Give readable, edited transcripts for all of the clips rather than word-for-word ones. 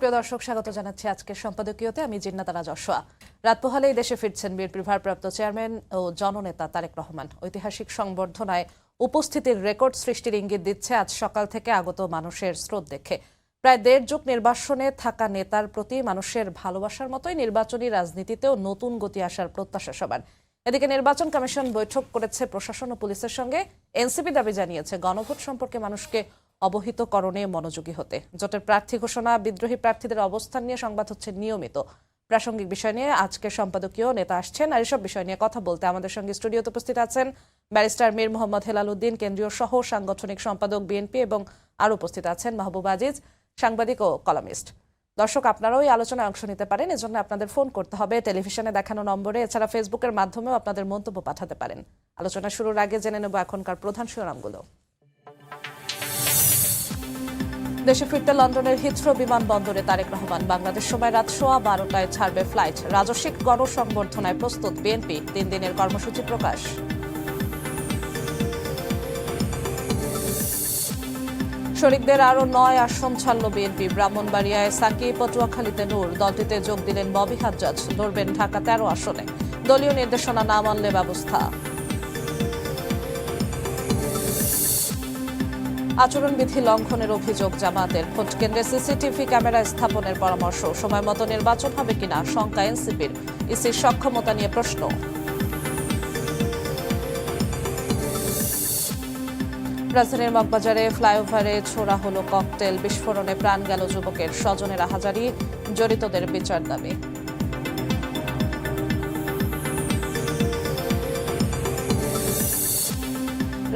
সুপ্রিয় দর্শক, স্বাগত জানাচ্ছি আজকের সম্পাদকীয়তে। আমি জিন্নাতারা যশোয়া। রাত পোহালেই দেশে ফিরছেন বিএনপির ভারপ্রাপ্ত চেয়ারম্যান ও জননেতা তারেক রহমান। ঐতিহাসিক সংবর্ধনায় উপস্থিতির রেকর্ড সৃষ্টির ইঙ্গিত দিচ্ছে আজ সকাল থেকে আগত মানুষের স্রোত দেখে। প্রায় দেড় যুগ নির্বাসনে থাকা নেতার প্রতি মানুষের ভালোবাসার মতোই নির্বাচনী রাজনীতিতেও নতুন গতি আসার প্রত্যাশা সবার। এদিকে নির্বাচন কমিশন বৈঠক করেছে প্রশাসন ও পুলিশের সঙ্গে। এনসিপি দাবি জানিয়েছে গণভোট সম্পর্কে মানুষকে অবহিতকরণে মনোযোগী হতে। জোটের প্রার্থী ঘোষণা, বিদ্রোহী প্রার্থীদের অবস্থান নিয়ে সংবাদ হচ্ছে নিয়মিত। প্রাসঙ্গিক বিষয় নিয়ে আজকের সম্পাদকীয় নেতা আসছেন, আর এসব বিষয় নিয়ে কথা বলতে আমাদের সঙ্গে স্টুডিওতে উপস্থিত আছেন ব্যারিস্টার মীর মোহাম্মদ হেলাল উদ্দিন, কেন্দ্রীয় সহ সাংগঠনিক সম্পাদক বিএনপি, এবং আরও উপস্থিত আছেন মাহবুব আজিজ, সাংবাদিক ও কলামিস্ট। দর্শক, আপনারাও এই আলোচনায় অংশ নিতে পারেন। এজন্য আপনাদের ফোন করতে হবে টেলিভিশনে দেখানো নম্বরে। এছাড়া ফেসবুকের মাধ্যমেও আপনাদের মন্তব্য পাঠাতে পারেন। আলোচনা শুরুর আগে জেনে নেব এখনকার প্রধান শিরোনামগুলো। দেশে ফিরতে লন্ডনের হিথ্রো বিমানবন্দরে তারেক রহমান। বাংলাদেশ সময় রাত 12:15 ছাড়বে ফ্লাইট। রাজস্বিক গণসংবর্ধনায় প্রস্তুত বিএনপি। 3 দিনের কর্মসূচি প্রকাশ। শরিকদের আরও 9 আসন ছাড়ল বিএনপি। ব্রাহ্মণবাড়িয়ায় সাকি, পটুয়াখালীতে নূর। দলটিতে যোগ দিলেন ববি হাজ্জাজ। লড়বেন ঢাকা 13 আসনে। দলীয় নির্দেশনা না মানলে ব্যবস্থা। আচরণবিধি লঙ্ঘনের অভিযোগ জামায়াতের। ভোট কেন্দ্রে সিসিটিভি ক্যামেরা স্থাপনের পরামর্শ। সময় মতো নির্বাচন হবে কিনা শঙ্কা এনসিপির। ইসির সক্ষমতা নিয়ে প্রশ্ন। রাজধানীর মগবাজারে ফ্লাইওভারে ছোড়া হলো ককটেল। বিস্ফোরণে প্রাণ গেল যুবকের। স্বজনের আহাজারি, জড়িতদের বিচার দাবি।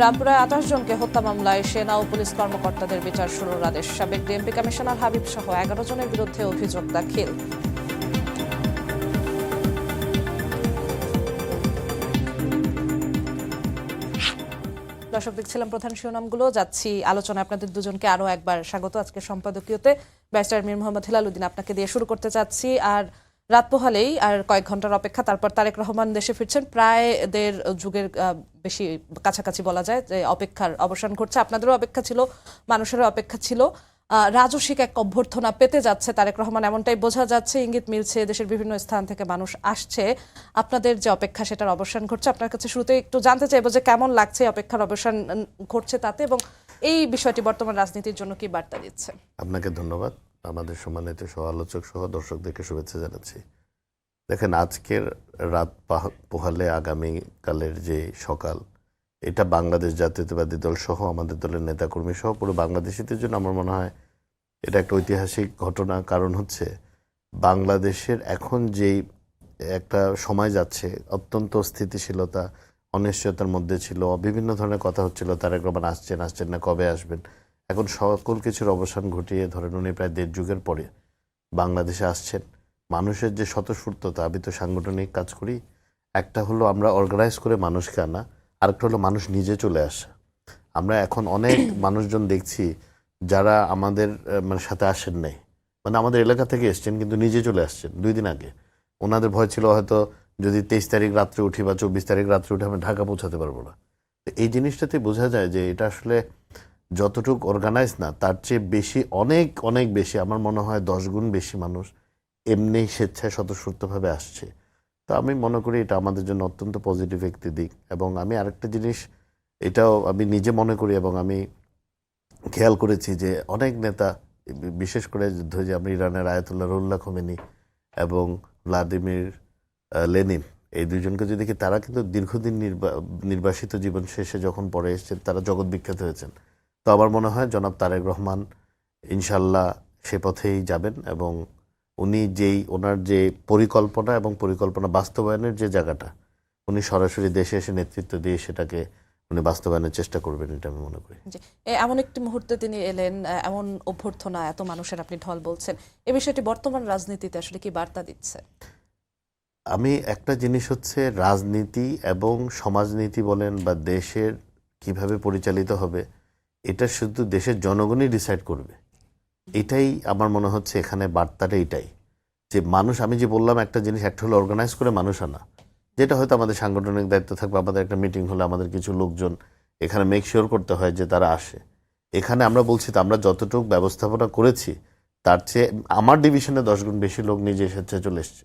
রামপুরায় 28 জনকে হত্যা মামলায় সেনা ও পুলিশ কর্মকর্তাদের বিচার শুরুর আদেশ। সাবেক ডিএমপি কমিশনার হাবিব সহ 11 জনের বিরুদ্ধে অভিযোগ দাখিল। দর্শক, দেখছিলাম প্রধান শিরোনামগুলো। যাচ্ছি আলোচনা। আপনাদের দুজনকে আরো একবার স্বাগত আজকে সম্পাদকীয়তে। ব্যারিস্টার মীর মোহাম্মদ হেলাল উদ্দিন, আপনাকে দিয়ে শুরু করতে চাচ্ছি। আর রাত পোহালেই আর কয়েক ঘন্টার অপেক্ষা, তারপর তারেক রহমান দেশে ফিরছেন। প্রায় দেড় যুগের বেশি কাছাকাছি বলা যায় যে অপেক্ষার অবসান ঘটছে। আপনাদেরও অপেক্ষা ছিল, মানুষেরও অপেক্ষা ছিল। রাজস্বিক এক অভ্যর্থনা পেতে যাচ্ছে তারেক রহমান, এমনটাই বোঝা যাচ্ছে। ইঙ্গিত মিলছে, দেশের বিভিন্ন স্থান থেকে মানুষ আসছে। আপনাদের যে অপেক্ষা সেটার অবসান ঘটছে। আপনার কাছে শুরুতে একটু জানতে চাইবো যে কেমন লাগছে অপেক্ষার অবসান ঘটছে তাতে, এবং এই বিষয়টি বর্তমান রাজনীতির জন্য কি বার্তা দিচ্ছে? আপনাকে ধন্যবাদ। আমাদের সম্মানিত সহ আলোচক সহ দর্শকদেরকে শুভেচ্ছা জানাচ্ছি। দেখেন, আজকের রাত পোহালে আগামীকালের যে সকাল, এটা বাংলাদেশ জাতীয়তাবাদী দল সহ আমাদের দলের নেতাকর্মী সহ পুরো বাংলাদেশিদের জন্য আমার মনে হয় এটা একটা ঐতিহাসিক ঘটনা। কারণ হচ্ছে বাংলাদেশের এখন যেই একটা সময় যাচ্ছে, অত্যন্ত স্থিতিশীলতা, অনিশ্চয়তার মধ্যে ছিল। বিভিন্ন ধরনের কথা হচ্ছিল, তারেক রহমান আসছেন না, কবে আসবেন। এখন সকল কিছুর অবসান ঘটিয়ে ধরেন উনি প্রায় দেড় যুগের পরে বাংলাদেশে আসছেন। মানুষের যে স্বতঃস্ফূর্ততা, আমি তো সাংগঠনিক কাজ করি, একটা হলো আমরা অর্গানাইজ করে মানুষকে আনা, আরেকটা হলো মানুষ নিজে চলে আসা। আমরা এখন অনেক মানুষজন দেখছি যারা আমাদের সাথে আসেন নাই, মানে আমাদের এলাকা থেকে এসছেন কিন্তু নিজে চলে আসছেন 2 দিন আগে। ওনাদের ভয় ছিল হয়তো যদি 23 তারিখ রাত্রে উঠি বা 24 তারিখ রাত্রে উঠে আমি ঢাকা পৌঁছাতে পারবো না। এই জিনিসটাতে বোঝা যায় যে এটা আসলে যতটুকু অর্গানাইজ না, তার চেয়ে বেশি, অনেক অনেক বেশি, আমার মনে হয় 10 গুণ বেশি মানুষ এমনি স্বেচ্ছায় স্বতঃস্ফূর্তভাবে আসছে। তো আমি মনে করি এটা আমাদের জন্য অত্যন্ত পজিটিভ একটি দিক। এবং আমি আরেকটা জিনিস, এটাও আমি নিজে মনে করি এবং আমি খেয়াল করেছি যে অনেক নেতা, বিশেষ করে যে আমরা ইরানের আয়াতুল্লাহ রুহুল্লাহ খোমেনি এবং ভ্লাদিমির লেনিন, এই দুজনকে যদি দেখি, তারা কিন্তু দীর্ঘদিন নির্বাসিত জীবন শেষে যখন পরে এসেছেন তারা জগৎ বিখ্যাত হয়েছেন। তো আমার মনে হয় জনাব তারেক রহমান ইনশাল্লাহ সে পথেই যাবেন, এবং উনি ওনার যে পরিকল্পনা এবং পরিকল্পনা বাস্তবায়নের যে জায়গাটা, উনি সরাসরি দেশে এসে নেতৃত্ব দিয়ে সেটাকে উনি বাস্তবায়নের চেষ্টা করবেন, এটা আমি মনে করি। এমন একটি মুহূর্তে তিনি এলেন, এমন অভ্যর্থনা, এত মানুষের আপনি ঢল বলছেন, এই বিষয়টি বর্তমান রাজনীতিতে আসলে কি বার্তা দিচ্ছে? আমি একটা জিনিস হচ্ছে, রাজনীতি এবং সমাজনীতি বলেন বা দেশের কিভাবে পরিচালিত হবে, এটা শুধু দেশের জনগণই ডিসাইড করবে। এটাই আমার মনে হচ্ছে এখানে বার্তাটা এটাই, যে মানুষ, আমি যে বললাম একটা জিনিস, একটা হলো অর্গানাইজ করে মানুষ আনা, যেটা হয়তো আমাদের সাংগঠনিক দায়িত্ব থাকবে। আমাদের একটা মিটিং হলে আমাদের কিছু লোকজন এখানে মেক শিওর করতে হয় যে তারা আসে। এখানে আমরা বলছি তো আমরা যতটুকু ব্যবস্থাপনা করেছি তার চেয়ে আমার ডিভিশনে 10 গুণ বেশি লোক নিজে স্বেচ্ছায় চলে এসছে।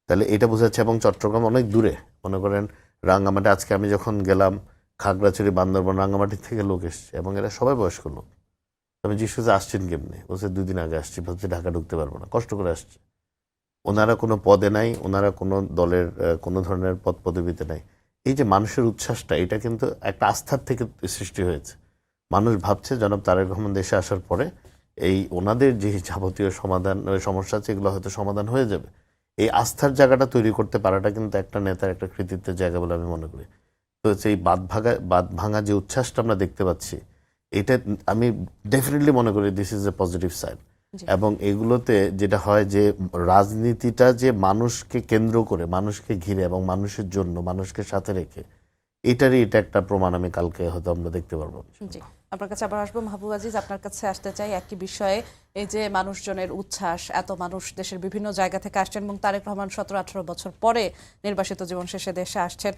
তাহলে এটা বোঝাচ্ছে, এবং চট্টগ্রাম অনেক দূরে, মনে করেন রাঙ্গামাটি, আজকে আমি যখন গেলাম খাগড়াছড়ি, বান্দরবান, রাঙ্গামাটি থেকে লোক এসছে এবং এরা সবাই বয়স্ক লোক। আমি জিজ্ঞেস আসছেন কেমনি, বলছে 2 দিন আগে আসছি, বলছে ঢাকা ঢুকতে পারবো না, কষ্ট করে আসছে। ওনারা কোনো পদে নাই, ওনারা কোনো দলের কোনো ধরনের পদ পদবিতে নাই। এই যে মানুষের উচ্ছ্বাসটা, এটা কিন্তু একটা আস্থার থেকে সৃষ্টি হয়েছে। মানুষ ভাবছে জনাব তারেক রহমান দেশে আসার পরে এই ওনাদের যে যাবতীয় সমাধান সমস্যা আছে এগুলো হয়তো সমাধান হয়ে যাবে। এই আস্থার জায়গাটা তৈরি করতে পারাটা কিন্তু একটা নেতার একটা কৃতিত্বের জায়গা বলে আমি মনে করি। তো এই বাঁধ ভাঙা যে উচ্ছ্বাসটা আমরা দেখতে পাচ্ছি, এটা আমি ডেফিনেটলি মনে করি this is a positive side. এবং এগুলোতে যেটা হয় যে রাজনীতিটা যে মানুষকে কেন্দ্র করে, মানুষকে ঘিরে এবং মানুষের জন্য, মানুষকে সাথে রেখে, এটা একটা প্রমাণ আমি কালকে হয়তো আমরা দেখতে পারবো। জি, আপনার কাছে আবার আসবো মাহবুব আজিজ, আপনার কাছে আসতে চাই একই বিষয়ে। এই যে মানুষজনের উচ্ছ্বাস, এত মানুষ দেশের বিভিন্ন জায়গা থেকে আসছেন এবং তারেক রহমান 17-18 বছর পরে নির্বাসিত জীবন শেষে দেশে আসছেন।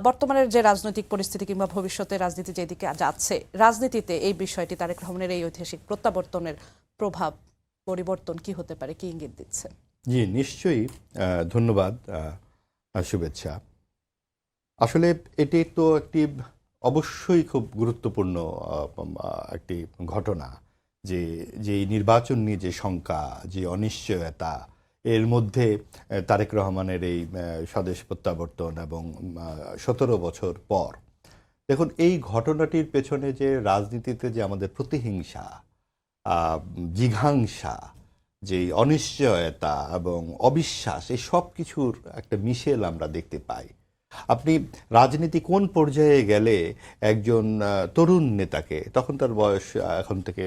বর্তমানের যে রাজনৈতিক পরিস্থিতি কিংবা ভবিষ্যতে রাজনীতি যেদিকে যাচ্ছে, রাজনীতিতে এই বিষয়টি, তারেক রহমানের এই ঐতিহাসিক প্রত্যাবর্তনের প্রভাব, পরিবর্তন কি হতে পারে, কি ইঙ্গিত দিচ্ছে? জি, নিশ্চয়ই। ধন্যবাদ, শুভেচ্ছা। আসলে এটি তো একটি অবশ্যই খুব গুরুত্বপূর্ণ একটি ঘটনা, যে যে নির্বাচন নিয়ে যে শঙ্কা, যে অনিশ্চয়তা, এর মধ্যে তারেক রহমানের এই স্বদেশ প্রত্যাবর্তন এবং 17 বছর পর, দেখুন এই ঘটনাটির পেছনে যে রাজনীতিতে যে আমাদের প্রতিহিংসা, জিঘাংসা, যে অনিশ্চয়তা এবং অবিশ্বাস, এই সব কিছুর একটা মিশেল আমরা দেখতে পাই। আপনি রাজনীতি কোন পর্যায়ে গেলে একজন তরুণ নেতাকে, তখন তার বয়স এখন থেকে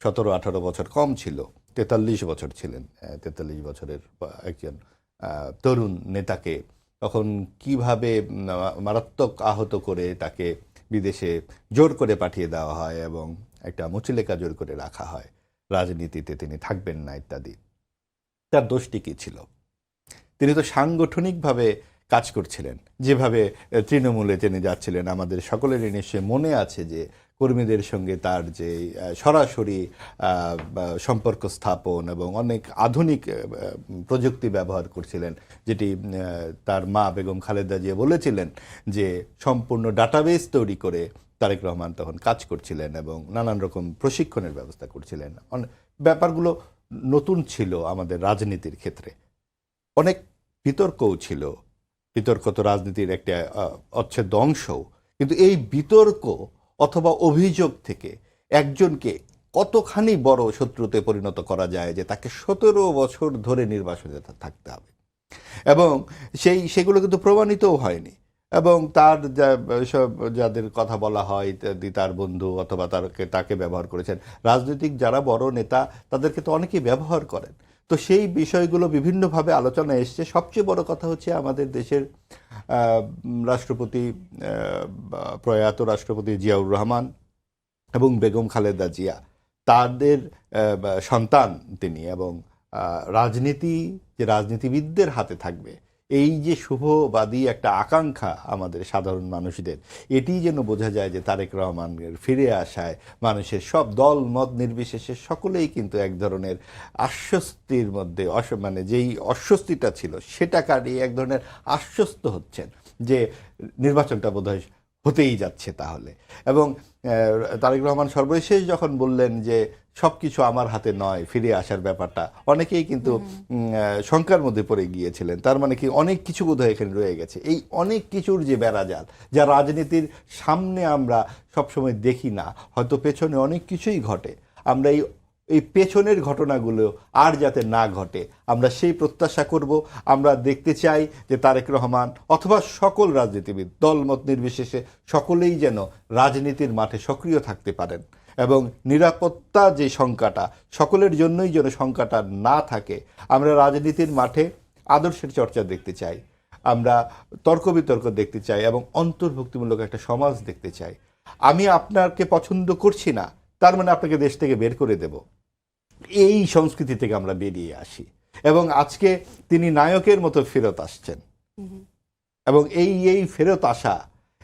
17-18 বছর কম ছিল, 43 বছর ছিলেন, 43 বছরের একজন তরুণ নেতাকে তখন কিভাবে মারাত্মক আহত করে তাকে বিদেশে জোর করে পাঠিয়ে দেওয়া হয় এবং একটা মুচলেকা জোর করে রাখা হয়, রাজনীতিতে তিনি থাকবেন না ইত্যাদি। তার দোষটি কী ছিল? তিনি তো সাংগঠনিকভাবে কাজ করছিলেন, যেভাবে তৃণমূলে তিনি যাচ্ছিলেন। আমাদের সকলেরই নিশ্চয়ই মনে আছে যে কর্মীদের সঙ্গে তার যে সরাসরি সম্পর্ক স্থাপন এবং অনেক আধুনিক প্রযুক্তি ব্যবহার করছিলেন, যেটি তার মা বেগম খালেদা জিয়া বলেছিলেন যে সম্পূর্ণ ডাটাবেস তৈরি করে তারেক রহমান তখন কাজ করছিলেন এবং নানান রকম প্রশিক্ষণের ব্যবস্থা করছিলেন। ব্যাপারগুলো নতুন ছিল আমাদের রাজনীতির ক্ষেত্রে, অনেক বিতর্কও ছিল। বিতর্ক তো রাজনীতির একটা অচ্ছেদ্য অংশ, কিন্তু এই বিতর্ক অথবা অভিযোগ থেকে একজনকে কতখানি বড় শত্রুতে পরিণত করা যায় যে তাকে 17 বছর ধরে নির্বাসনে থাকতে হবে, এবং সেগুলো কিন্তু প্রমাণিতও হয়নি। এবং তার যাদের কথা বলা হয় তার বন্ধু অথবা তাকে ব্যবহার করেছেন, রাজনৈতিক যারা বড় নেতা তাদেরকে তো অনেকেই ব্যবহার করেন। তো সেই বিষয়গুলো বিভিন্নভাবে আলোচনায় এসছে। সবচেয়ে বড় কথা হচ্ছে আমাদের দেশের রাষ্ট্রপতি, প্রয়াত রাষ্ট্রপতি জিয়াউর রহমান এবং বেগম খালেদা জিয়া, তাদের সন্তান তিনি, এবং রাজনীতি যে রাজনীতিবিদদের হাতে থাকবে, এই যে শুভবাদী একটা আকাঙ্ক্ষা আমাদের সাধারণ মানুষদের, এটি যেন বোঝা যায় যে তারেক রহমানের ফিরে আসায় মানুষের সব দল মত নির্বিশেষে সকলেই কিন্তু এক ধরনের আশ্বস্তির মধ্যে, মানে যেই অস্বস্তিটা ছিল সেটা কাটিয়ে এক ধরনের আশ্বস্ত হচ্ছেন যে নির্বাচনটা বোধহয় হতেই যাচ্ছে তাহলে। এবং তারেক রহমান সর্বশেষ যখন বললেন যে সব কিছু আমার হাতে নয়, ফিরে আসার ব্যাপারটা, অনেকেই কিন্তু শঙ্কার মধ্যে পড়ে গিয়েছিলেন। তার মানে কি অনেক কিছু বোধহয় এখানে রয়ে গেছে। এই অনেক কিছুর যে বেড়াজাল, যা রাজনীতির সামনে আমরা সবসময় দেখি না, হয়তো পেছনে অনেক কিছুই ঘটে, আমরা এই পেছনের ঘটনাগুলো আর যাতে না ঘটে আমরা সেই প্রত্যাশা করব। আমরা দেখতে চাই যে তারেক রহমান অথবা সকল রাজনীতিবিদ দলমত নির্বিশেষে সকলেই যেন রাজনীতির মাঠে সক্রিয় থাকতে পারেন, এবং নিরাপত্তা যে শঙ্কাটা, সকলের জন্যই যেন শঙ্কাটা না থাকে। আমরা রাজনীতির মাঠে আদর্শের চর্চা দেখতে চাই, আমরা তর্ক বিতর্ক দেখতে চাই, এবং অন্তর্ভুক্তিমূলক একটা সমাজ দেখতে চাই। আমি আপনাকে পছন্দ করছি না তার মানে আপনাকে দেশ থেকে বের করে দেব, এই সংস্কৃতি থেকে আমরা বেরিয়ে আসি। এবং আজকে তিনি নায়কের মতো ফেরত আসছেন, এবং এই ফেরত আসা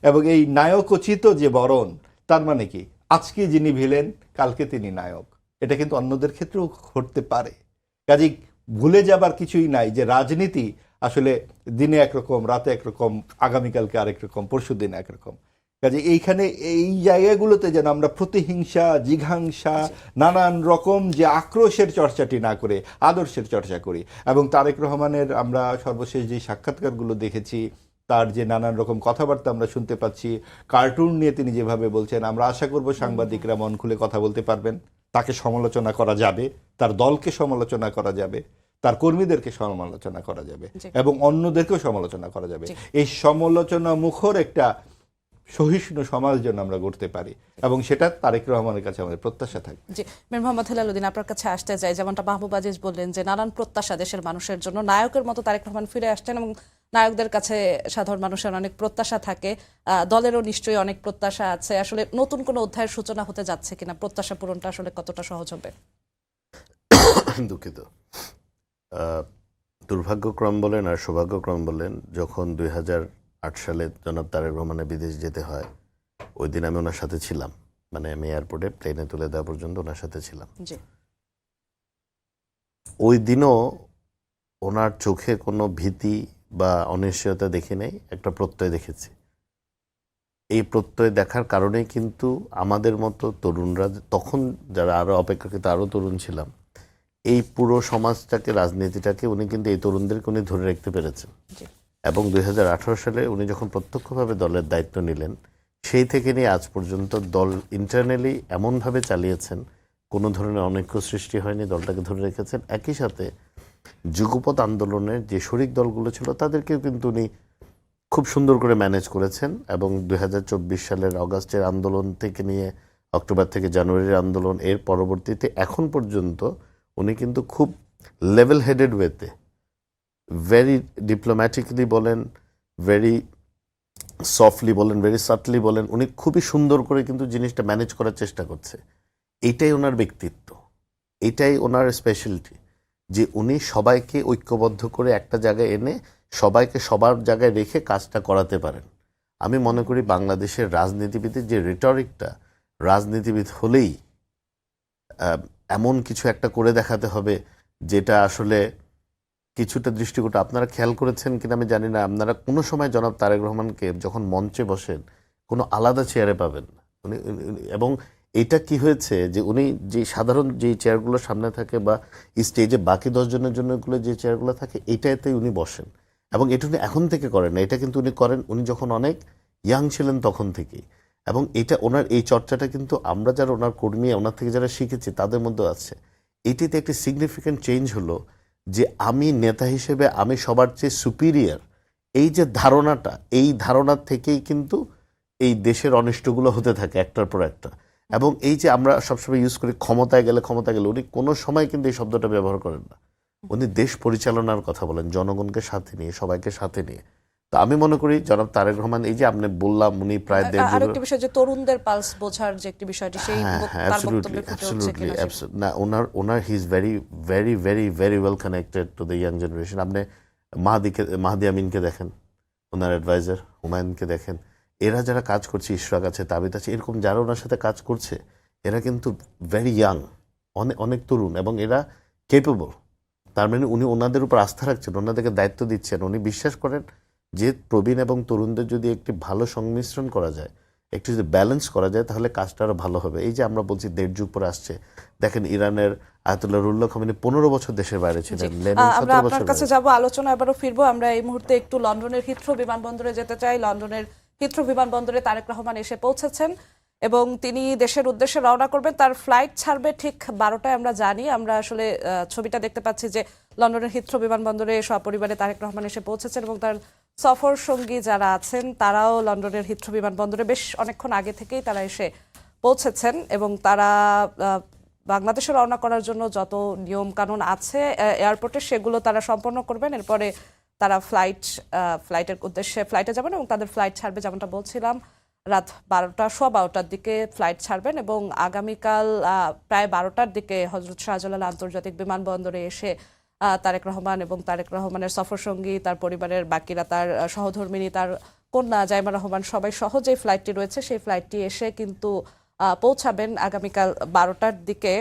এবং এই নায়কোচিত যে বরণ, তার মানে কি আজকে যিনি ভিলেন কালকে তিনি নায়ক। এটা কিন্তু অন্যদের ক্ষেত্রেও ঘটতে পারে। কাজেই ভুলে যাবার কিছুই নাই যে রাজনীতি আসলে দিনে একরকম, রাতে একরকম, আগামীকালকে আরেক রকম, পরশু দিন একরকম। কাজে এইখানে এই জায়গাগুলোতে যেন আমরা প্রতিহিংসা, জিঘাংসা, নানান রকম যে আক্রোশের চর্চাটি না করে আদর্শের চর্চা করি। এবং তারেক রহমানের আমরা সর্বশেষ যে সাক্ষাৎকারগুলো দেখেছি, তার যে নানান রকম কথাবার্তা আমরা শুনতে পাচ্ছি, কার্টুন নিয়ে তিনি যেভাবে বলছেন, আমরা আশা করব সাংবাদিকরা মন খুলে কথা বলতে পারবেন, তাকে সমালোচনা করা যাবে, তার দলকে সমালোচনা করা যাবে, তার কর্মীদেরকে সমালোচনা করা যাবে এবং অন্যদেরকেও সমালোচনা করা যাবে। এই সমালোচনা মুখর একটা সহিষ্ণু সমাজ যেন আমরা গড়তে পারি, এবং সেটা তারেক রহমানের কাছে আমাদের প্রত্যাশা থাকবে। জি, মীর মোহাম্মদ হেলালুদ্দিন, আপনার কাছে আসতে চাই, যেমনটা মাহবুব আজিজ বললেন যে নানান প্রত্যাশা দেশের মানুষের জন্য, নায়কের মতো তারেক রহমান ফিরে আসছেন এবং নায়কদের কাছে সাধারণ মানুষের অনেক প্রত্যাশা থাকে, দলেরও নিশ্চয়ই অনেক প্রত্যাশা আছে। আসলে নতুন কোনো অধ্যায়ের সূচনা হতে যাচ্ছে কিনা, প্রত্যাশা পূরণটা আসলে কতটা সহজ হবে? দুঃখিত, দুর্ভাগ্যক্রম বলেন আর সৌভাগ্যক্রম বলেন, যখন 2008 সালে জনাব তারেক রহমানের বিদেশ যেতে হয়, ওই দিন আমি ওনার সাথে ছিলাম, মানে আমি এয়ারপোর্টে প্লেনে তুলে দেওয়া পর্যন্ত ওনার সাথে ছিলাম। ওই দিনও ওনার চোখে কোনো ভীতি বা অনিশ্চয়তা দেখি নাই, একটা প্রত্যয় দেখেছি। এই প্রত্যয় দেখার কারণেই কিন্তু আমাদের মতো তরুণরা, তখন যারা আরো অপেক্ষাকৃত আরো তরুণ ছিলাম, এই পুরো সমাজটাকে, রাজনীতিটাকে উনি কিন্তু এই তরুণদেরকে উনি ধরে রাখতে পেরেছেন। এবং 2018 সালে উনি যখন প্রত্যক্ষভাবে দলের দায়িত্ব নিলেন, সেই থেকে নিয়ে আজ পর্যন্ত দল ইন্টারনালি এমনভাবে চালিয়েছেন, কোনো ধরনের অনৈক্য সৃষ্টি হয়নি, দলটাকে ধরে রেখেছেন। একই সাথে যুগপৎ আন্দোলনের যে শরিক দলগুলো ছিল তাদেরকেও কিন্তু উনি খুব সুন্দর করে ম্যানেজ করেছেন। এবং 2024 সালের অগাস্টের আন্দোলন থেকে নিয়ে অক্টোবর থেকে জানুয়ারির আন্দোলন, এর পরবর্তীতে এখন পর্যন্ত উনি কিন্তু খুব লেভেল হেডেড ওয়েতে, ভেরি ডিপ্লোম্যাটিকলি বলেন, ভেরি সফটলি বলেন, ভেরি সাটলি বলেন, উনি খুবই সুন্দর করে কিন্তু জিনিসটা ম্যানেজ করার চেষ্টা করছে। এইটাই ওনার ব্যক্তিত্ব, এইটাই ওনার স্পেশালিটি, যে উনি সবাইকে ঐক্যবদ্ধ করে একটা জায়গায় এনে সবাইকে সবার জায়গায় রেখে কাজটা করাতে পারেন। আমি মনে করি বাংলাদেশের রাজনীতিবিদের যে রিটরিকটা, রাজনীতিবিদ হলেই এমন কিছু একটা করে দেখাতে হবে যেটা আসলে কিছুটা দৃষ্টিকোণ, আপনারা খেয়াল করেছেন কিনা আমি জানি না, আপনারা কোনো সময় জনাব তারেক রহমানকে যখন মঞ্চে বসেন কোনো আলাদা চেয়ারে পাবেন না উনি। এবং এটা কি হয়েছে যে উনি যে সাধারণ যে চেয়ারগুলো সামনে থাকে বা স্টেজে বাকি 10 জনের জন্য যে চেয়ারগুলো থাকে, এটাতেই উনি বসেন। এবং এটা উনি এখন থেকে করেন না, এটা কিন্তু উনি করেন উনি যখন অনেক ইয়াং ছিলেন তখন থেকেই। এবং এটা ওনার এই চর্চাটা কিন্তু আমরা যারা ওনার কর্মী, ওনার থেকে যারা শিখেছি তাদের মধ্যে আছে। এটিতে একটি সিগনিফিক্যান্ট চেঞ্জ হলো যে আমি নেতা হিসেবে আমি সবার চেয়ে সুপিরিয়ার, এই যে ধারণাটা, এই ধারণার থেকেই কিন্তু এই দেশের অনিষ্টগুলো হতে থাকে একটার পর একটা। এবং এই যে আমরা সবসময় ইউজ করি ক্ষমতায় গেলে, উনি কোনো সময় কিন্তু এই শব্দটা ব্যবহার করেন না। উনি দেশ পরিচালনার কথা বলেন, জনগণকে সাথে নিয়ে, সবাইকে সাথে নিয়ে। তো আমি মনে করি জনাব তারেক রহমান, এই যে আপনি বললাম উনি প্রায় আরেকটি বিষয় যে তরুণদের পালস বোঝার যে একটি বিষয়টি, সেই তার বক্তব্যে ফুটে উঠছে কিনা না, ওনার he is very very very very well connected to the young generation. আপনি মাহদি আমিনকে দেখেন, ওনার অ্যাডভাইজার হুমায়ুনকে দেখেন, এরা যারা কাজ করছে, ইশরাক আছে, তাবিদ আছে, এরকম যারা ওনার সাথে কাজ করছে, এরা কিন্তু ভেরি ইয়াং, অনেক তরুণ, এবং এরা কেপেবল। তার মানে উনি ওনাদের উপর আস্থা রাখছেন, ওনাদেরকে দায়িত্ব দিচ্ছেন। উনি বিশ্বাস করেন যে প্রবীণ এবং তরুণদের যদি একটি ভালো সংমিশ্রণ করা যায়, একটু যদি ব্যালেন্স করা যায়, তাহলে কাজটা আরো ভালো হবে। এই যে আমরা বলছি 1.5 যুগ পরে আসছে, দেখেন ইরানের আয়াতুল্লাহ রুহুল্লাহ খামেনি 15 বছর দেশের বাইরে ছিলেন, লেনিন 17 বছর। আপনার কাছে যাব, আলোচনা এবারও ফিরবো। আমরা এই মুহূর্তে একটু লন্ডনের হিথ্রো বিমানবন্দরে যেতে চাই। লন্ডনের হিথ্রো বিমানবন্দরে তারেক রহমান এসে পৌঁছেছেন এবং তিনি দেশের উদ্দেশ্যে রওনা করবেন। তার ফ্লাইট ছাড়বে ঠিক 12টায়, আমরা জানি। আমরা আসলে ছবিটা দেখতে পাচ্ছি যে লন্ডনের হিথ্রো বিমানবন্দরে সপরিবারে তারেক রহমান এসে পৌঁছেছেন এবং তার সফর সঙ্গী যারা আছেন তারাও লন্ডনের হিথ্রো বিমানবন্দরে বেশ অনেকক্ষণ আগে থেকেই তারা এসে পৌঁছেছেন এবং তারা বাংলাদেশে রওনা করার জন্য যত নিয়ম কানুন আছে এয়ারপোর্টে, সেগুলো তারা সম্পন্ন করবেন। এরপরে তারা ফ্লাইটের উদ্দেশ্যে ফ্লাইটে যাবেন এবং তাদের ফ্লাইট ছাড়বে, যেমনটা বলছিলাম, রাত 12টার দিকে ফ্লাইট ছাড়বেন এবং আগামীকাল প্রায় 12টার দিকে হযরত শাহজালাল আন্তর্জাতিক বিমানবন্দরে এসে তারেক রহমান এবং তারেক রহমানের সফরসঙ্গী, তার পরিবারের বাকিরা, তার সহধর্মিণী, তার কন্যা জাইমা রহমান, সবাই সহ যে ফ্লাইটটি রয়েছে সেই ফ্লাইটটি এসে কিন্তু পৌঁছাবেন আগামীকাল 12টার দিকে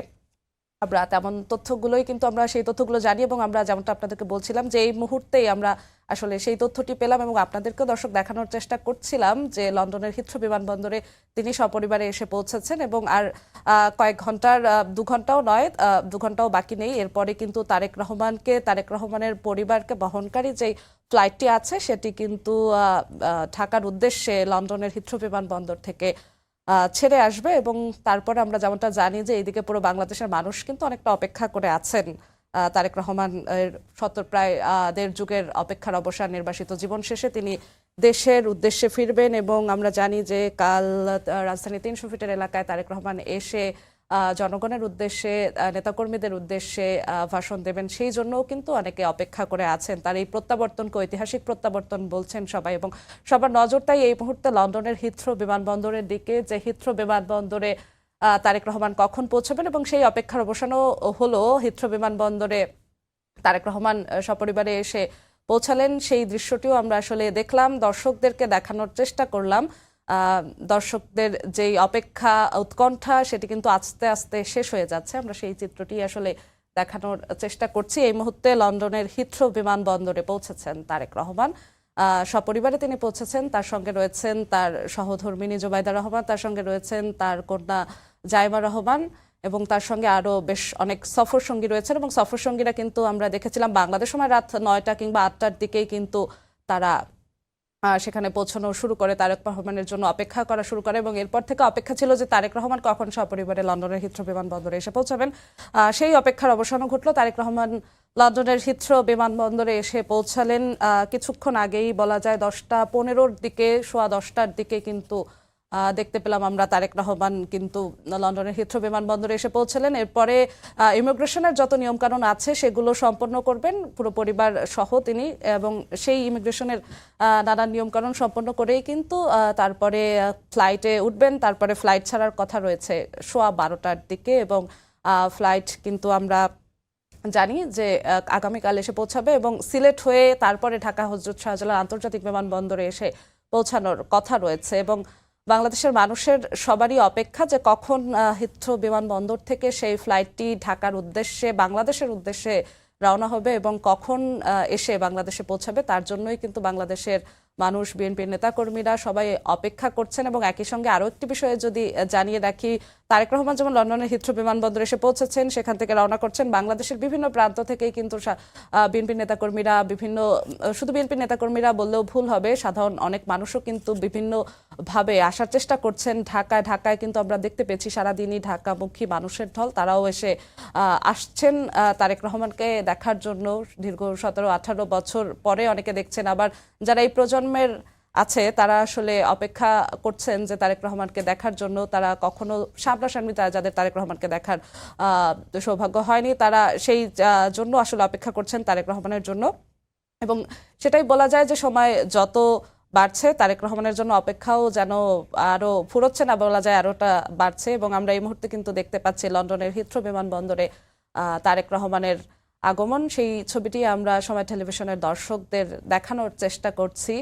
আমরা তেমন তথ্যগুলোই কিন্তু আমরা সেই তথ্যগুলো জানি এবং আমরা যেমনটা আপনাদেরকে বলছিলাম যে এই মুহূর্তেই আমরা আসলে সেই তথ্যটি পেলাম এবং আপনাদেরকেও দর্শক দেখানোর চেষ্টা করছিলাম যে লন্ডনের হিথ্রো বিমানবন্দরে তিনি সপরিবারে এসে পৌঁছেছেন এবং আর কয়েক ঘন্টার 2 ঘন্টাও নয় 2 ঘন্টাও বাকি নেই। এরপরে কিন্তু তারেক রহমানের পরিবারকে বহনকারী যেই ফ্লাইটটি আছে সেটি কিন্তু ঢাকার উদ্দেশ্যে লন্ডনের হিথ্রো বিমানবন্দর থেকে ছেড়ে আসবে এবং তারপরে আমরা যেমনটা জানি যে এইদিকে পুরো বাংলাদেশের মানুষ কিন্তু অনেকটা অপেক্ষা করে আছেন তারেক রহমান প্রায় 1.5 যুগের অপেক্ষার অবসান, নির্বাসিত জীবন শেষে তিনি দেশের উদ্দেশ্যে ফিরবেন এবং আমরা জানি যে কাল রাজধানী 300 ফিটের এলাকায় তারেক রহমান এসে জনগণের উদ্দেশ্যে নেতাকর্মীদের উদ্দেশ্যে ভাষণ দেবেন। সেই জন্যও কিন্তু অনেকে অপেক্ষা করে আছেন। তার এই প্রত্যাবর্তনকে ঐতিহাসিক প্রত্যাবর্তন বলছেন সবাই এবং সবার নজরটাই এই মুহূর্তে লন্ডনের হিথ্রো বিমানবন্দরের দিকে, যে হিথ্রো বিমানবন্দরে তারেক রহমান কখন পৌঁছবেন এবং সেই অপেক্ষার অবসানও হলো। হিথ্রো বিমানবন্দরে তারেক রহমান সপরিবারে এসে পৌঁছালেন, সেই দৃশ্যটিও আমরা আসলে দেখলাম, দর্শকদেরকে দেখানোর চেষ্টা করলাম। দর্শকদের যেই অপেক্ষা উৎকণ্ঠা সেটি কিন্তু আস্তে আস্তে শেষ হয়ে যাচ্ছে। আমরা সেই চিত্রটি আসলে দেখানোর চেষ্টা করছি। এই মুহূর্তে লন্ডনের হিথ্রো বিমানবন্দরে পৌঁছেছেন তারেক রহমান, সপরিবারে তিনি পৌঁছেছেন। তার সঙ্গে রয়েছেন তার সহধর্মিণী জুবাইদা রহমান, তার সঙ্গে রয়েছেন তার কন্যা জাইমা রহমান এবং তার সঙ্গে আরো বেশ অনেক সফর সঙ্গী রয়েছেন এবং সফর সঙ্গীরা কিন্তু আমরা দেখেছিলাম বাংলাদেশ সময় রাত 9টা কিংবা 8টার দিকেই কিন্তু তারা সেখানে পৌঁছানো শুরু করে, তারেক রহমানের জন্য অপেক্ষা করা শুরু করে এবং এরপর থেকে অপেক্ষা ছিল যে তারেক রহমান কখন সপরিবারে লন্ডনের হিথ্রো বিমানবন্দরে এসে পৌঁছাবেন। সেই অপেক্ষার অবসানও ঘটলো। তারেক রহমান লন্ডনের হিথ্রো বিমানবন্দরে এসে পৌঁছালেন কিছুক্ষণ আগেই, বলা যায় 10টা 15-র দিকে, সোয়া 10টার দিকে কিন্তু দেখতে পেলাম আমরা তারেক রহমান কিন্তু লন্ডনের হিথ্রো বিমানবন্দরে এসে পৌঁছালেন। এরপরে ইমিগ্রেশনের যত নিয়মকানুন আছে সেগুলো সম্পন্ন করবেন পুরো পরিবার সহ তিনি এবং সেই ইমিগ্রেশনের নানান নিয়মকানুন সম্পন্ন করেই কিন্তু তারপরে ফ্লাইটে উঠবেন। তারপরে ফ্লাইট ছাড়ার কথা রয়েছে সোয়া 12টার দিকে এবং ফ্লাইট কিন্তু আমরা জানি যে আগামীকাল এসে পৌঁছাবে এবং সিলেট হয়ে তারপরে ঢাকা হযরত শাহজালাল আন্তর্জাতিক বিমানবন্দরে এসে পৌঁছানোর কথা রয়েছে এবং বাংলাদেশের মানুষের সবারই অপেক্ষা যে কখন হিথ্রো বিমানবন্দর থেকে সেই ফ্লাইটটি ঢাকার উদ্দেশ্যে, বাংলাদেশের উদ্দেশ্যে রওনা হবে এবং কখন এসে বাংলাদেশে পৌঁছাবে। তার জন্যই কিন্তু বাংলাদেশের মানুষ, বিএনপির নেতাকর্মীরা সবাই অপেক্ষা করছেন এবং একই সঙ্গে আরও একটি বিষয়ে যদি জানিয়ে রাখি, তারেক রহমান যেমন লন্ডনের হিথ্রো বিমানবন্দরে এসে পৌঁছেছেন, সেখান থেকে রওনা করছেন বাংলাদেশের বিভিন্ন প্রান্ত থেকেই কিন্তু বিএনপির নেতাকর্মীরা, শুধু বিএনপির নেতাকর্মীরা বললেও ভুল হবে, সাধারণ অনেক মানুষও কিন্তু বিভিন্নভাবে আসার চেষ্টা করছেন ঢাকায় কিন্তু আমরা দেখতে পেয়েছি সারাদিনই ঢাকামুখী মানুষের ঢল, তারাও এসে আসছেন তারেক রহমানকে দেখার জন্য। দীর্ঘ 17-18 বছর পরে অনেকে দেখছেন, আবার যারা এই প্রজন্মের আছে তারা আসলে অপেক্ষা করছেন যে তারেক রহমানকে দেখার জন্য। তারা কখনো সামনাসামনি যাদের তারেক রহমানকে দেখার সৌভাগ্য হয়নি, তারা সেই জন্য আসলে অপেক্ষা করছেন তারেক রহমানের জন্য এবং সেটাই বলা যায় যে সময় যত বাড়ছে তারেক রহমানের জন্য অপেক্ষাও যেন আরো ফুরোচ্ছে না, বলা যায় আরোটা বাড়ছে এবং আমরা এই মুহূর্তে কিন্তু দেখতে পাচ্ছি লন্ডনের হিথ্রো বিমানবন্দরে তারেক রহমানের আগমন। সেই ছবিটি আমরা সময় টেলিভিশনের দর্শকদের দেখানোর চেষ্টা করছি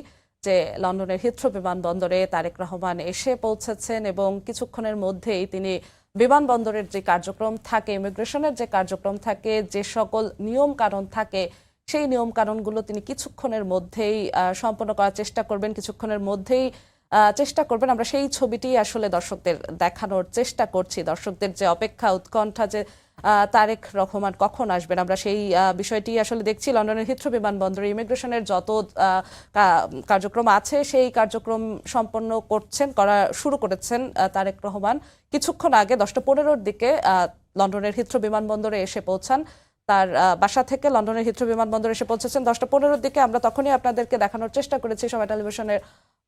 যে লন্ডনের হিথ্রো বিমানবন্দরে তারেক রহমান এসে পৌঁছেছেন এবং কিছুক্ষণের মধ্যেই তিনি বিমানবন্দরের যে কার্যক্রম থাকে, ইমিগ্রেশনের যে কার্যক্রম থাকে, যে সকল নিয়ম কানুন থাকে, সেই নিয়ম কানুনগুলো তিনি কিছুক্ষণের মধ্যেই সম্পন্ন করার চেষ্টা করবেন, কিছুক্ষণের মধ্যেই চেষ্টা করবেন। আমরা সেই ছবিটি আসলে দর্শকদের দেখানোর চেষ্টা করছি, দর্শকদের যে অপেক্ষা উৎকণ্ঠা যে তারেক রহমান কখন আসবেন, আমরা সেই বিষয়টি আসলে দেখছি। লন্ডনের হিথ্রো বিমানবন্দরে ইমিগ্রেশনের যত কার্যক্রম আছে সেই কার্যক্রম সম্পন্ন করা শুরু করেছেন তারেক রহমান কিছুক্ষণ আগে 10টা 15-র দিকে লন্ডনের হিথ্রো বিমানবন্দরে এসে পৌঁছান। তার বাসা থেকে লন্ডনের হিথ্রো বিমানবন্দরে এসে পৌঁছেছেন 10টা 15-র দিকে। আমরা তখনই আপনাদেরকে দেখানোর চেষ্টা করেছি সময় টেলিভিশনের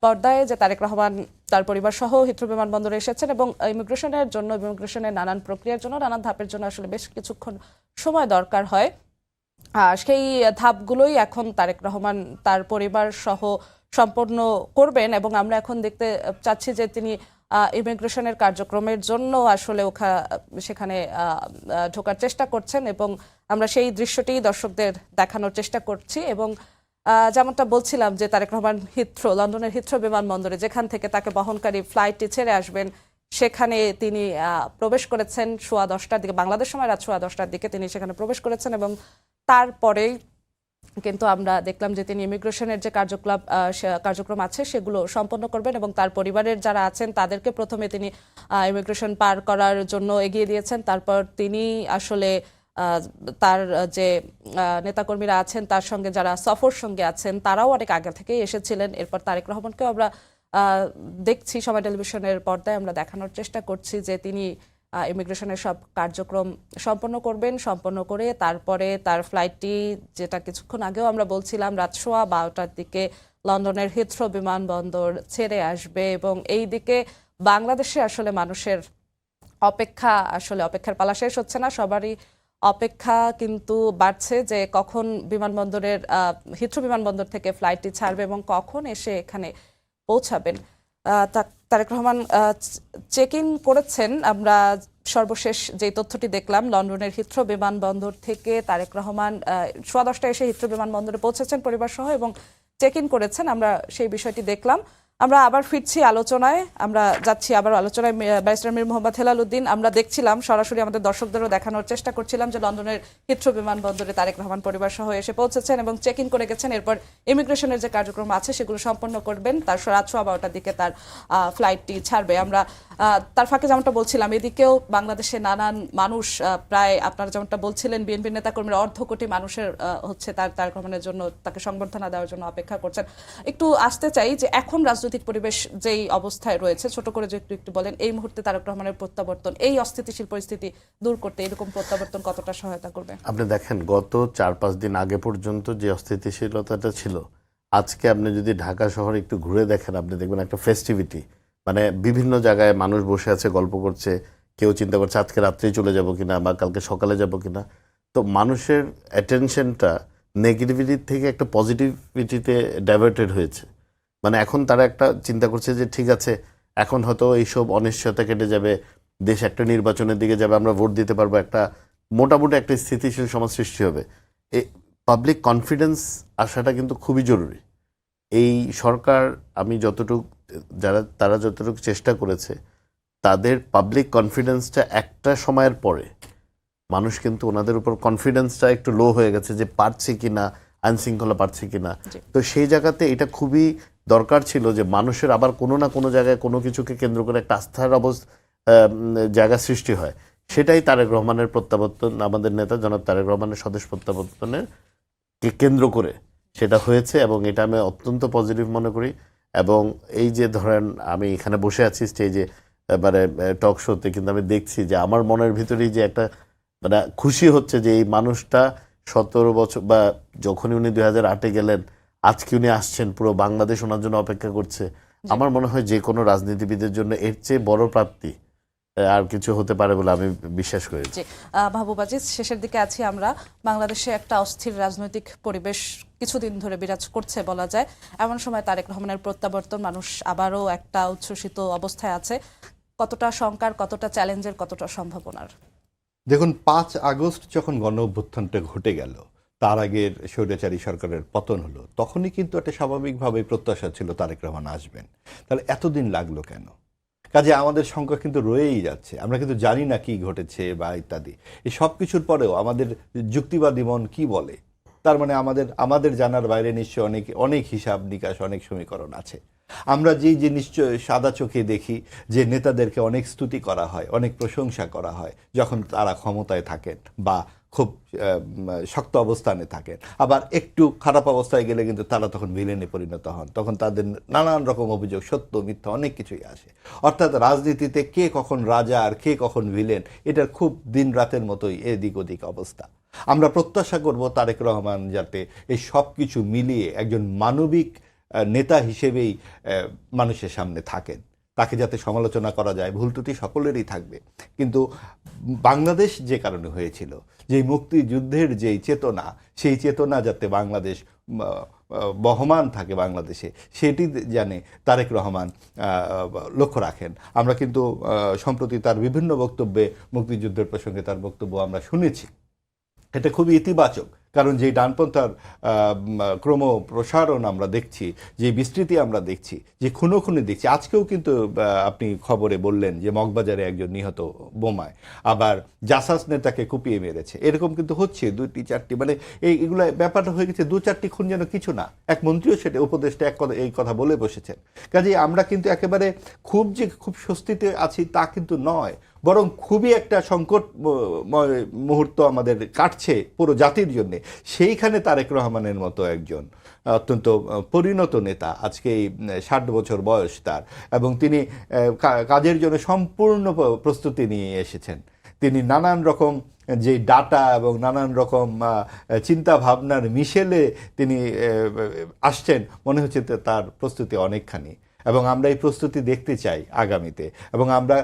পর্দায় যে তারেক রহমান তার পরিবার সহ হিথ্রো বিমানবন্দরে এসেছেন এবং ইমিগ্রেশনের নানান প্রক্রিয়ার জন্য, নানান ধাপের জন্য আসলে বেশ কিছুক্ষণ সময় দরকার হয়। সেই ধাপগুলোই এখন তারেক রহমান তার পরিবার সহ সম্পন্ন করবেন এবং আমরা এখন দেখতে চাচ্ছি যে তিনি ইমিগ্রেশনের কার্যক্রমের জন্য আসলে সেখানে ঢোকার চেষ্টা করছেন এবং আমরা সেই দৃশ্যটি দর্শকদের দেখানোর চেষ্টা করছি এবং যেমনটা বলছিলাম যে তারেক রহমান লন্ডনের হিথ্রো বিমানবন্দরে যেখান থেকে তাকে বহনকারী ফ্লাইটটি ছেড়ে আসবেন, সেখানে তিনি প্রবেশ করেছেন 10:15টার দিকে, বাংলাদেশ সময় রাত 10:15টার দিকে তিনি সেখানে প্রবেশ করেছেন এবং তারপরে কিন্তু আমরা দেখলাম যে তিনি ইমিগ্রেশনের যে কার্যক্রম আছে সেগুলো সম্পন্ন করবেন এবং তার পরিবারের যারা আছেন তাদেরকে প্রথমে তিনি ইমিগ্রেশন পার করার জন্য এগিয়ে দিয়েছেন। তারপর তিনি আসলে তার যে নেতাকর্মীরা আছেন তার সঙ্গে যারা সফর সঙ্গে আছেন তারাও অনেক আগে থেকেই এসেছিলেন। এরপর তারেক রহমানকেও আমরা দেখছি, সময় টেলিভিশনের পর্দায় আমরা দেখানোর চেষ্টা করছি যে তিনি ইমিগ্রেশনের সব কার্যক্রম সম্পন্ন করবেন, সম্পন্ন করে তারপরে তার ফ্লাইটটি, যেটা কিছুক্ষণ আগেও আমরা বলছিলাম, রাত 12:15টার দিকে লন্ডনের হিথ্রো বিমানবন্দর ছেড়ে আসবে এবং এই দিকে বাংলাদেশে আসলে মানুষের অপেক্ষার পালা শেষ হচ্ছে না, সবারই অপেক্ষা কিন্তু বাড়ছে যে কখন হিথ্রো বিমানবন্দর থেকে ফ্লাইটটি ছাড়বে এবং কখন এসে এখানে পৌঁছাবেন। তারেক রহমান চেক ইন করেছেন। আমরা সর্বশেষ যে তথ্যটি দেখলাম, লন্ডনের হিথ্রো বিমানবন্দর থেকে তারেক রহমান 10:15টায় এসে হিথ্রো বিমানবন্দরে পৌঁছেছেন পরিবার সহ এবং চেক ইন করেছেন। আমরা সেই বিষয়টি দেখলাম। আমরা আবার ফিরছি আলোচনায়, আমরা যাচ্ছি আবার আলোচনায়। ব্যারিস্টার মীর মোহাম্মদ হেলাল উদ্দিন, আমরা দেখছিলাম সরাসরি, আমাদের দর্শকদেরও দেখানোর চেষ্টা করছিলাম যে লন্ডনের হিথ্রো বিমানবন্দরে তারেক রহমান পরিবার সহ এসে পৌঁছেছেন এবং চেক ইন করে গেছেন। এরপর ইমিগ্রেশনের যে কার্যক্রম আছে সেগুলো সম্পন্ন করবেন, তার রাত 12:15টার দিকে তার ফ্লাইটটি ছাড়বে। আমরা তার ফাঁকে যেমনটা বলছিলাম, এদিকেও বাংলাদেশে নানান মানুষ, প্রায় আপনারা যেমনটা বলছিলেন বিএনপির নেতাকর্মীরা 1/2 কোটি মানুষের তারেক রহমানের জন্য, তাকে সংবর্ধনা দেওয়ার জন্য অপেক্ষা করছেন। একটু আসতে চাই যে এখন রাজনৈতিক পরিবেশ যেই অবস্থায় রয়েছে, ছোট করে যে একটু বলেন এই মুহূর্তে তারেক রহমানের প্রত্যাবর্তন, এই অস্থিতিশীল পরিস্থিতি দূর করতে এরকম প্রত্যাবর্তন কতটা সহায়তা করবে? আপনি দেখেন গত 4-5 দিন আগে পর্যন্ত যে অস্থিতিশীলতাটা ছিল, আজকে আপনি যদি ঢাকা শহরে একটু ঘুরে দেখেন, আপনি দেখবেন একটা ফেস্টিভিটি, মানে বিভিন্ন জায়গায় মানুষ বসে আছে, গল্প করছে, কেউ চিন্তা করছে আজকে রাত্রেই চলে যাব কিনা বা কালকে সকালে যাব কিনা। তো মানুষের অ্যাটেনশনটা নেগেটিভিটি থেকে একটা পজিটিভিটিতে ডাইভার্টেড হয়েছে। মানে এখন তারা একটা চিন্তা করছে যে ঠিক আছে, এখন হয়তো এইসব অনিশ্চয়তা কেটে যাবে, দেশ একটা নির্বাচনের দিকে যাবে, আমরা ভোট দিতে পারবো, একটা মোটামুটি একটা স্থিতিশীল সমাজ সৃষ্টি হবে। এই পাবলিক কনফিডেন্স আসাটা কিন্তু খুবই জরুরি। এই সরকার, আমি তারা যতটুকু চেষ্টা করেছে, তাদের পাবলিক কনফিডেন্সটা একটা সময়ের পরে মানুষ কিন্তু ওনাদের উপর কনফিডেন্সটা একটু লো হয়ে গেছে যে পারছে কিনা, আইনশৃঙ্খলা পারছে কিনা। তো সেই জায়গাতে এটা খুবই দরকার ছিল যে মানুষের আবার কোনো না কোনো জায়গায় কোনো কিছুকে কেন্দ্র করে একটা আস্থার জায়গা সৃষ্টি হয়। সেটাই তারেক রহমানের প্রত্যাবর্তন, আমাদের নেতা জনাব তারেক রহমানের স্বদেশ প্রত্যাবর্তনের কেন্দ্র করে সেটা হয়েছে এবং এটা আমি অত্যন্ত পজিটিভ মনে করি। এবং এই যে ধরেন আমি এখানে বসে আছি স্টেজে, এবারে টক শোতে, কিন্তু আমি দেখছি যে আমার মনের ভিতরেই যে একটা মানে খুশি হচ্ছে যে এই মানুষটা 17 বছর বা যখনই উনি 2008-এ গেলেন, আজকে উনি আসছেন, পুরো বাংলাদেশ ওনার জন্য অপেক্ষা করছে। আমার মনে হয় যে কোনো রাজনীতিবিদের জন্য এর চেয়ে বড় প্রাপ্তি আর কিছু হতে পারে বলে আমি বিশ্বাস করি। মাহবুব আজিজ, শেষের দিকে আছি আমরা। বাংলাদেশে একটা অস্থির রাজনৈতিক পরিবেশ কিছুদিন ধরে বিরাজ করছে বলা যায়। এমন সময় তারেক রহমানের প্রত্যাবর্তন, মানুষ আবারও একটা উচ্ছ্বসিত অবস্থায় আছে। কতটা শঙ্কার, কতটা চ্যালেঞ্জের, কতটা সম্ভাবনার? দেখুন, 5 আগস্ট যখন গণ অভ্যুত্থানটা ঘটে গেল, তার আগের স্বৈরাচারী সরকারের পতন হলো, তখনই কিন্তু একটা স্বাভাবিকভাবে প্রত্যাশা ছিল তারেক রহমান আসবেন। তাহলে এতদিন লাগলো কেন? কাজে আমাদের সংখ্যা কিন্তু রয়েই যাচ্ছে, আমরা কিন্তু জানি না কি ঘটেছে বা ইত্যাদি। এই সব কিছুর পরেও আমাদের যুক্তিবাদী মন কি বলে, তার মানে আমাদের জানার বাইরে নিশ্চয় অনেক হিসাব নিকাশ, অনেক সমীকরণ আছে। আমরা যে নিশ্চয় সাদা চোখে দেখি যে নেতাদেরকে অনেক স্তুতি করা হয়, অনেক প্রশংসা করা হয় যখন তারা ক্ষমতায় থাকেন বা খুব শক্ত অবস্থানে থাকেন, আবার একটু খারাপ অবস্থায় গেলে কিন্তু তারা তখন ভিলেনে পরিণত হন, তখন তাদের নানান রকম অভিযোগ, সত্য মিথ্যা অনেক কিছুই আসে। অর্থাৎ রাজনীতিতে কে কখন রাজা আর কে কখন ভিলেন, এটার খুব দিন রাতের মতোই এদিক ওদিক অবস্থা। আমরা প্রত্যাশা করব তারেক রহমান যাতে এই সব কিছু মিলিয়ে একজন মানবিক নেতা হিসেবেই মানুষের সামনে থাকেন, তাকে যাতে সমালোচনা করা যায়, ভুল ত্রুটি সকলেরই থাকবে, কিন্তু বাংলাদেশ যে কারণে হয়েছিল, যে মুক্তিযুদ্ধের যেই চেতনা, সেই চেতনা যাতে বাংলাদেশ বহমান থাকে বাংলাদেশে, সেটি জানে তারেক রহমান লক্ষ্য রাখেন। আমরা কিন্তু সম্প্রতি তার বিভিন্ন বক্তব্যে মুক্তিযুদ্ধের প্রসঙ্গে তার বক্তব্য আমরা শুনেছি, এটা খুবই ইতিবাচক। কারণ যে ডানপন্থার ক্রম প্রসারণ আমরা দেখছি, যে বিস্তৃতি আমরা দেখছি, যে খুনো দেখছি, আজকেও কিন্তু আপনি খবরে বললেন যে মগবাজারে একজন নিহত বোমায়, আবার জাসাস নেতাকে কুপিয়ে মেরেছে, এরকম কিন্তু হচ্ছে 2টি 4টি, মানে এইগুলো ব্যাপারটা হয়ে গেছে 2-4টি খুন যেন কিছু না। এক মন্ত্রীও সেটা উপদেষ্টা এই কথা বলে বসেছেন। কাজেই আমরা কিন্তু একেবারে খুব স্বস্তিতে আছি তা কিন্তু নয়, বরং খুবই একটা সংকটময় মুহূর্ত আমাদের কাটছে পুরো জাতির জন্য। সেইখানে তারেক রহমানের মতো একজন অত্যন্ত পরিণত নেতা, আজকে এই 60 বছর বয়স তার, এবং তিনি কাজের জন্য সম্পূর্ণ প্রস্তুতি নিয়ে এসেছেন। তিনি নানান রকম যে ডাটা এবং নানান রকম চিন্তা ভাবনার মিশেলে তিনি আসছেন, মনে হচ্ছে তার প্রস্তুতি অনেকখানি, এবং আমরা এই প্রস্তুতি দেখতে চাই আগামীতে, এবং আমরা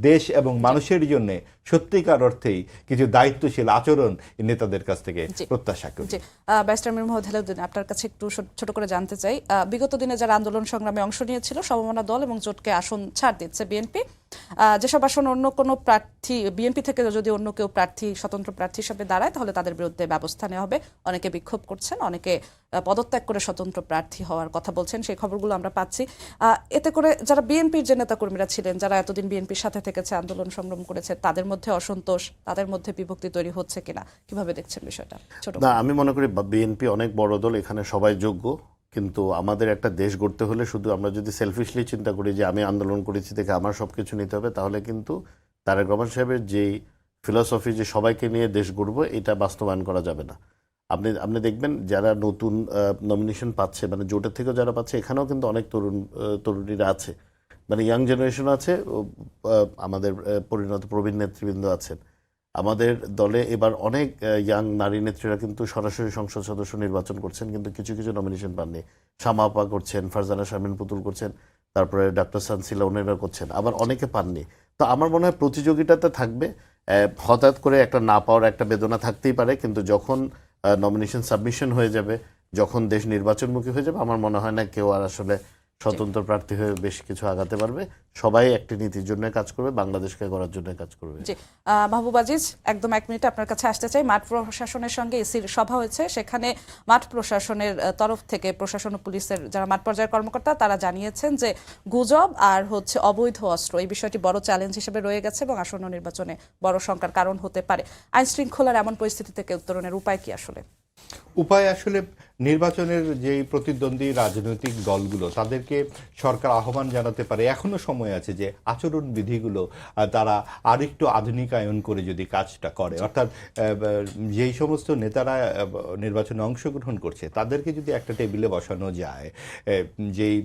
দেশ এবং মানুষের জন্য সত্যিকার অর্থেই কিছু দায়িত্বশীল আচরণ নেতাদের কাছ থেকে প্রত্যাশা করি। ব্যারিস্টার মীর মোহাম্মদ হেলালুদ্দিন, আপনার কাছে একটু ছোট করে জানতে চাই, বিগত দিনে যারা আন্দোলন সংগ্রামে অংশ নিয়েছিল সমমনা দল এবং জোটকে আসন ছাড় দিচ্ছে বিএনপি, যেসব আসন অন্য কোনো প্রার্থী বিএনপি থেকে যদি অন্য কেউ স্বতন্ত্র প্রার্থী হিসেবে দাঁড়ায় তাহলে তাদের বিরুদ্ধে ব্যবস্থা নেওয়া হবে। অনেকে বিক্ষোভ করছেন, অনেকে পদত্যাগ করে স্বতন্ত্র প্রার্থী হওয়ার কথা বলছেন, সেই খবরগুলো আমরা পাচ্ছি। এতে করে যারা বিএনপির যে নেতাকর্মীরা ছিলেন, যারা এতদিন বিএনপির সাথে থেকেছে, আন্দোলন সংগ্রাম করেছে, তাদের মধ্যে অসন্তোষ, তাদের মধ্যে বিভক্তি তৈরি হচ্ছে কিনা, কিভাবে দেখছেন বিষয়টা? না, আমি মনে করি বিএনপি অনেক বড় দল, এখানে সবাই যোগ্য, কিন্তু আমাদের একটা দেশ গড়তে হলে শুধু আমরা যদি সেলফিশলি চিন্তা করি যে আমি আন্দোলন করেছি দেখে আমার সবকিছু নিতে হবে, তাহলে কিন্তু তারেক রহমান সাহেবের যেই ফিলসফি যে সবাইকে নিয়ে দেশ গড়বো, এটা বাস্তবায়ন করা যাবে না। আপনি দেখবেন যারা নতুন নমিনেশন পাচ্ছে, মানে জোটের থেকেও যারা পাচ্ছে, এখানেও কিন্তু অনেক তরুণীরা আছে, মানে ইয়াং জেনারেশন আছে, আমাদের পরিণত প্রবীণ নেতৃবৃন্দ আছেন। আমাদের দলে এবার অনেক ইয়াং নারী নেত্রীরা কিন্তু সরাসরি সংসদ সদস্য নির্বাচন করছেন, কিন্তু কিছু কিছু নমিনেশন পাননি। শামা আপা করছেন, ফারজানা শারমিন পুতুল করছেন, তারপরে ডক্টর সানসিলা ওনেরা করছেন, আবার অনেকে পাননি। তো আমার মনে হয় প্রতিযোগিতাতে থাকবে, হঠাৎ করে একটা না পাওয়ার একটা বেদনা থাকতেই পারে, কিন্তু যখন নমিনেশন সাবমিশন হয়ে যাবে, যখন দেশ নির্বাচনমুখী হয়ে যাবে, আমার মনে হয় না কেউ আর আসলে স্বতন্ত্র প্রার্থী হয়ে বেশ কিছু আগাতে পারবে। সবাই একটি নীতির জন্য কাজ করবে, বাংলাদেশকে গড়ার জন্য কাজ করবে। জি, মাহবুব আজিজ, একদম 1 মিনিট আপনার কাছে আসতে চাই। মাঠ প্রশাসনের সঙ্গে এসির সভা হয়েছে, সেখানে মাঠ প্রশাসনের তরফ থেকে প্রশাসন ও পুলিশের যারা মাঠ পর্যায়ের কর্মকর্তা, তারা জানিয়েছেন যে গুজব আর অবৈধ অস্ত্র এই বিষয়টি বড় চ্যালেঞ্জ হিসেবে রয়ে গেছে এবং আসন্ন নির্বাচনে বড় শঙ্কার কারণ হতে পারে। আইন শৃঙ্খলার এমন পরিস্থিতি থেকে উত্তরণের উপায় কি আসলে? উপায় আসলে নির্বাচনের যে প্রতিদ্বন্দ্বী রাজনৈতিক দলগুলো, তাদেরকে সরকার আহ্বান জানাতে পারে, এখনো সময় আছে যে আচরণ বিধিগুলো তারা আরেকটু আধুনিকায়ন করে যদি কাজটা করে, অর্থাৎ যেই সমস্ত নেতারা নির্বাচনে অংশগ্রহণ করছে তাদেরকে যদি একটা টেবিলে বসানো যায়, যেই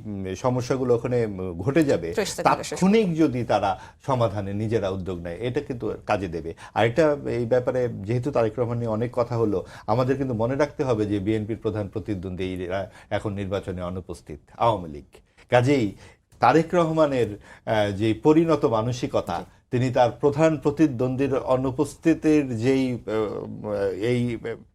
সমস্যাগুলো ওখানে ঘটে যাবে তাৎক্ষণিক যদি তারা সমাধানে নিজেরা উদ্যোগ নেয়, এটা কিন্তু কাজে দেবে। আর এটা এই ব্যাপারে যেহেতু তারেক রহমান নিয়ে অনেক কথা হলো, আমাদের কিন্তু মনে রাখতে হবে যে বিএনপির প্রধান প্রতিদ্বন্দ্বীরা এখন নির্বাচনে অনুপস্থিত, আওয়ামী লীগ। কাজেই তারেক রহমানের যে পরিণত মানসিকতা, তিনি তার প্রধান প্রতিদ্বন্দ্বীর অনুপস্থিতির যেই এই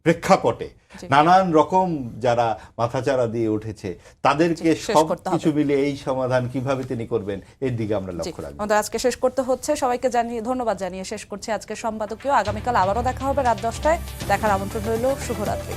প্রেক্ষাপটে নানান রকম যারা মাথাচাড়া দিয়ে উঠেছে, তাদেরকে সব কিছু মিলে এই সমাধান কিভাবে তিনি করবেন, এর দিকে আমরা লক্ষ্য রাখবো। আমাদের আজকে শেষ করতে হচ্ছে, সবাইকে ধন্যবাদ জানিয়ে শেষ করছি আজকের সম্পাদকীয়। আগামীকাল আবারও দেখা হবে রাত 10টায়, দেখার আমন্ত্রণ রইল। শুভরাত্রি।